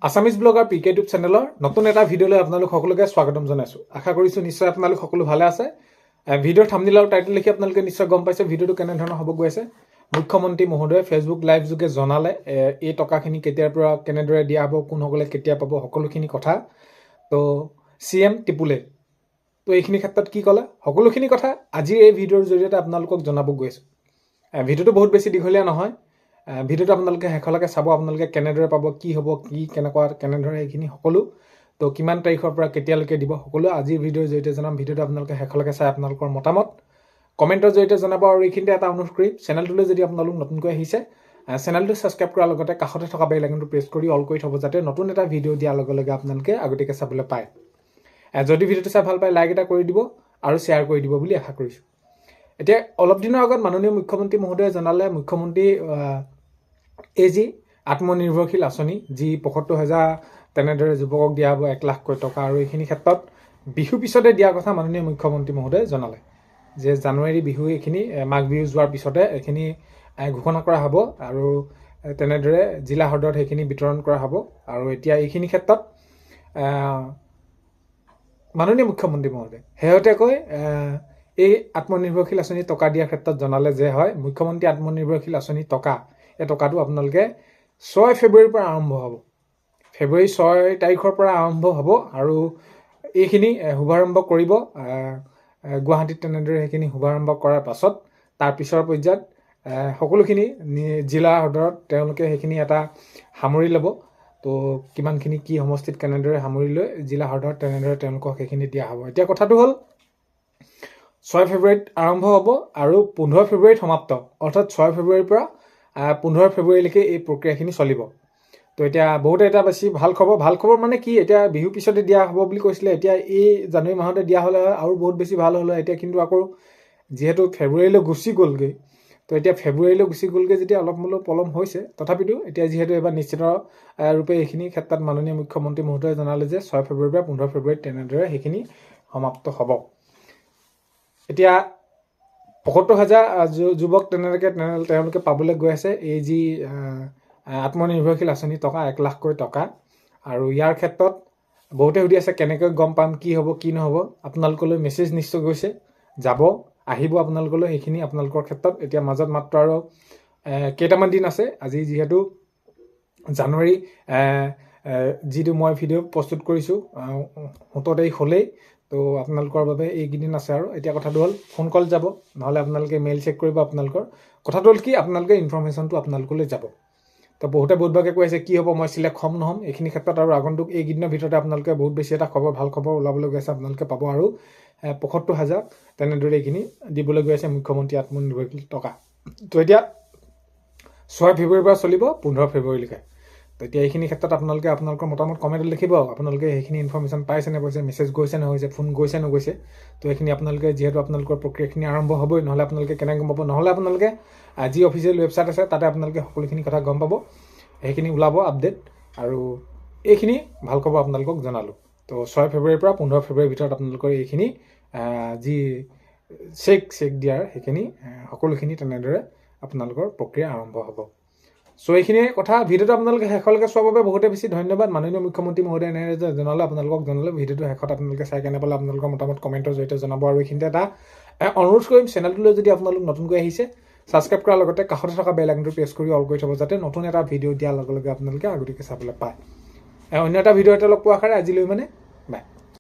Assamese blogger পিকে YouTube চেনেলৰ নতুন এটা ভিডিঅ'লৈ আপোনালোক সকলোকে স্বাগতম জনাইছোঁ। আশা কৰিছোঁ নিশ্চয় আপোনালোক সকলো ভালে আছে। ভিডিঅ'ৰ থাম্বনেইল আৰু টাইটেল লিখি আপোনালোকে নিশ্চয় গম পাইছে ভিডিঅ'টো কেনেধৰণৰ হ'ব গৈ আছে। মুখ্যমন্ত্ৰী মহোদয়ে ফেচবুক লাইভ যোগে জনালে এই টকাখিনি কেতিয়াৰ পৰা কেনেদৰে দিয়া হ'ব, কোনসকলে কেতিয়া পাব, সকলোখিনি কথা। তো CM টিপুলে তো এইখিনি ক্ষেত্ৰত কি ক'লে, সকলোখিনি কথা আজিৰ এই ভিডিঅ'ৰ জৰিয়তে আপোনালোকক জনাব গৈ আছোঁ। ভিডিঅ'টো বহুত বেছি দীঘলীয়া নহয়। ভিডিঅ'টো আপোনালোকে শেষলৈকে চাব, আপোনালোকে কেনেদৰে পাব, কি হ'ব, কি কেনেদৰে এইখিনি সকলো, তো কিমান তাৰিখৰ পৰা কেতিয়ালৈকে দিব, সকলো আজিৰ ভিডিঅ'ৰ জৰিয়তে জনাম। ভিডিঅ'টো আপোনালোকে শেষলৈকে চাই আপোনালোকৰ মতামত কমেণ্টৰ জৰিয়তে জনাব। আৰু এইখিনিতে এটা অনুৰোধ কৰিম, চেনেলটোলৈ যদি আপোনালোক নতুনকৈ আহিছে, চেনেলটো ছাবস্ক্ৰাইব কৰাৰ লগতে কাষতে থকা বেল আইকনটো প্ৰেছ কৰি অল কৰি থ'ব, যাতে নতুন এটা ভিডিঅ' দিয়াৰ লগে লগে আপোনালোকে আগতীয়াকৈ চাবলৈ পায়। যদি ভিডিঅ'টো চাই ভাল পায় লাইক এটা কৰি দিব আৰু শ্বেয়াৰ কৰি দিব বুলি আশা কৰিছোঁ। এতিয়া অলপ দিনৰ আগত মাননীয় মুখ্যমন্ত্ৰী মহোদয়ে জনালে, মুখ্যমন্ত্ৰী এই যি আত্মনিৰ্ভৰশীল আঁচনি, যি ৭৫,০০০ তেনেদৰে যুৱকক দিয়া হ'ব ১ লাখকৈ টকা, আৰু এইখিনি ক্ষেত্ৰত বিহু পিছতে দিয়াৰ কথা মাননীয় মুখ্যমন্ত্ৰী মহোদয়ে জনালে যে জানুৱাৰী বিহু, এইখিনি মাঘ বিহু যোৱাৰ পিছতে এইখিনি ঘোষণা কৰা হ'ব আৰু তেনেদৰে জিলা সদৰত সেইখিনি বিতৰণ কৰা হ'ব। আৰু এতিয়া এইখিনি ক্ষেত্ৰত মাননীয় মুখ্যমন্ত্ৰী মহোদয়ে শেহতীয়াকৈ এই আত্মনিৰ্ভৰশীল আঁচনি টকা দিয়াৰ ক্ষেত্ৰত জনালে যে হয়, মুখ্যমন্ত্ৰী আত্মনিৰ্ভৰশীল আঁচনি টকা, এই টকাটো আপোনালোকে ৬ ফেব্ৰুৱাৰীৰ পৰা আৰম্ভ হ'ব। ফেব্ৰুৱাৰী ৬ তাৰিখৰ পৰা আৰম্ভ হ'ব আৰু এইখিনি শুভাৰম্ভ কৰিব গুৱাহাটীত। তেনেদৰে সেইখিনি শুভাৰম্ভ কৰাৰ পাছত তাৰ পিছৰ পৰ্যায়ত সকলোখিনি জিলা সদৰত তেওঁলোকে সেইখিনি এটা সামৰি ল'ব। তো কিমানখিনি কি সমষ্টিত কেনেদৰে সামৰি লৈ জিলা সদৰত তেনেদৰে তেওঁলোকক সেইখিনি দিয়া হ'ব। এতিয়া কথাটো হ'ল ৬ ফেব্ৰুৱাৰীত আৰম্ভ হ'ব আৰু ১৫ ফেব্ৰুৱাৰীত সমাপ্ত, অৰ্থাৎ ৬ ফেব্ৰুৱাৰীৰ পৰা ১৫ ফেব্ৰুৱাৰীলৈকে এই প্ৰক্ৰিয়াখিনি চলিব। তো এতিয়া বহুতে এটা বেছি ভাল খবৰ মানে কি, এতিয়া বিহু পিছতে দিয়া হ'ব বুলি কৈছিলে, এতিয়া এই জানুৱাৰী মাহতে দিয়া হ'লে আৰু বহুত বেছি ভাল হ'ল। এতিয়া কিন্তু আকৌ যিহেতু ফেব্ৰুৱাৰীলৈ গুচি গ'লগৈ, তো এতিয়া ফেব্ৰুৱাৰীলৈ গুচি গ'লগৈ যেতিয়া অলপ পলম হৈছে, তথাপিতো এতিয়া যিহেতু এবাৰ নিশ্চিত ৰূপে এইখিনি ক্ষেত্ৰত মাননীয় মুখ্যমন্ত্ৰী মহোদয়ে জনালে যে ৬ ফেব্ৰুৱাৰীৰ পৰা ১৫ ফেব্ৰুৱাৰীত তেনেদৰে সেইখিনি সমাপ্ত হ'ব। এতিয়া ৭৫,০০০ যুৱক তেওঁলোকে পাবলৈ গৈ আছে এই যি আত্মনিৰ্ভৰশীল আঁচনি টকা, ১ লাখকৈ টকা। আৰু ইয়াৰ ক্ষেত্ৰত বহুতে সুধি আছে কেনেকৈ গম পাম, কি হ'ব কি নহ'ব। আপোনালোকলৈ মেছেজ নিশ্চয় গৈছে, আহিব আপোনালোকলৈ সেইখিনি আপোনালোকৰ ক্ষেত্ৰত। এতিয়া মাজত মাত্ৰ আৰু কেইটামান দিন আছে। আজি যিহেতু জানুৱাৰী, যিটো মই ভিডিঅ' প্ৰস্তুত কৰিছোঁ ৭ তাৰিখ হ'লেই, তো আপোনালোকৰ বাবে এইকেইদিন আছে। আৰু এতিয়া কথাটো হ'ল ফোন কল যাব, নহ'লে আপোনালোকে মেইল চেক কৰিব। আপোনালোকৰ কথাটো হ'ল কি, আপোনালোকে ইনফৰ্মেশ্যনটো আপোনালোকলৈ যাব। তো বহুতভাগে কৈ আছে কি হ'ব, মই চিলেক্ট হ'ম নহ'ম, এইখিনি ক্ষেত্ৰত আৰু আগন্তুক এইকেইদিনৰ ভিতৰতে আপোনালোকে বহুত বেছি এটা ভাল খবৰ ওলাবলৈ গৈ আছে, আপোনালোকে পাব। আৰু ৭৫,০০০ তেনেদৰে এইখিনি দিবলৈ গৈ আছে মুখ্যমন্ত্ৰী আত্মনিৰ্ভৰশীল টকা। তো এতিয়া ৬ ফেব্ৰুৱাৰীৰ পৰা চলিব ১৫ ফেব্ৰুৱাৰীলৈকে। তো এতিয়া এইখিনি ক্ষেত্ৰত আপোনালোকে আপোনালোকৰ মতামত কমেণ্টত লিখিব। আপোনালোকে সেইখিনি ইনফৰ্মেশ্যন পাইছে নে পাইছে, মেছেজ গৈছে নহৈছে, ফোন গৈছে নগৈছে। তো এইখিনি আপোনালোকে যিহেতু আপোনালোকৰ প্ৰক্ৰিয়াখিনি আৰম্ভ হ'বই, নহ'লে আপোনালোকে কেনেকৈ গম পাব, নহ'লে আপোনালোকে যি অফিচিয়েল ৱেবছাইট আছে তাতে আপোনালোকে সকলোখিনি কথা গম পাব, সেইখিনি ওলাব আপডেট। আৰু এইখিনি ভাল খবৰ আপোনালোকক জনালোঁ। তো ৬ ফেব্ৰুৱাৰীৰ পৰা ১৫ ফেব্ৰুৱাৰীৰ ভিতৰত আপোনালোকৰ এইখিনি যি চেক দিয়াৰ সেইখিনি সকলোখিনি তেনেদৰে আপোনালোকৰ প্ৰক্ৰিয়া আৰম্ভ হ'ব। চ' এইখিনিয়ে কথা। ভিডিঅ'টো আপোনালোকে শেষলৈকে চোৱাৰ বাবে বহুতে বেছি ধন্যবাদ। মাননীয় মুখ্যমন্ত্ৰী মহোদয়ে এনেদৰে জনালে, আপোনালোকক জনালে। ভিডিঅ'টো শেষত আপোনালোকে চাই কেনে পালে আপোনালোকৰ মতামত কমেণ্টৰ জৰিয়তে জনাব। আৰু এইখিনিতে এটা অনুৰোধ কৰিম, চেনেলটোলৈ যদি আপোনালোক নতুনকৈ আহিছে, ছাবস্ক্ৰাইব কৰাৰ লগতে কাষতে থকা বেল আইকনটো প্ৰেছ কৰি অল কৰি থ'ব, যাতে নতুন এটা ভিডিঅ' দিয়াৰ লগে লগে আপোনালোকে আগতীয়াকৈ চাবলৈ পায়। অন্য এটা ভিডিঅ' এটা লগ পোৱাৰ আশাৰে আজিলৈ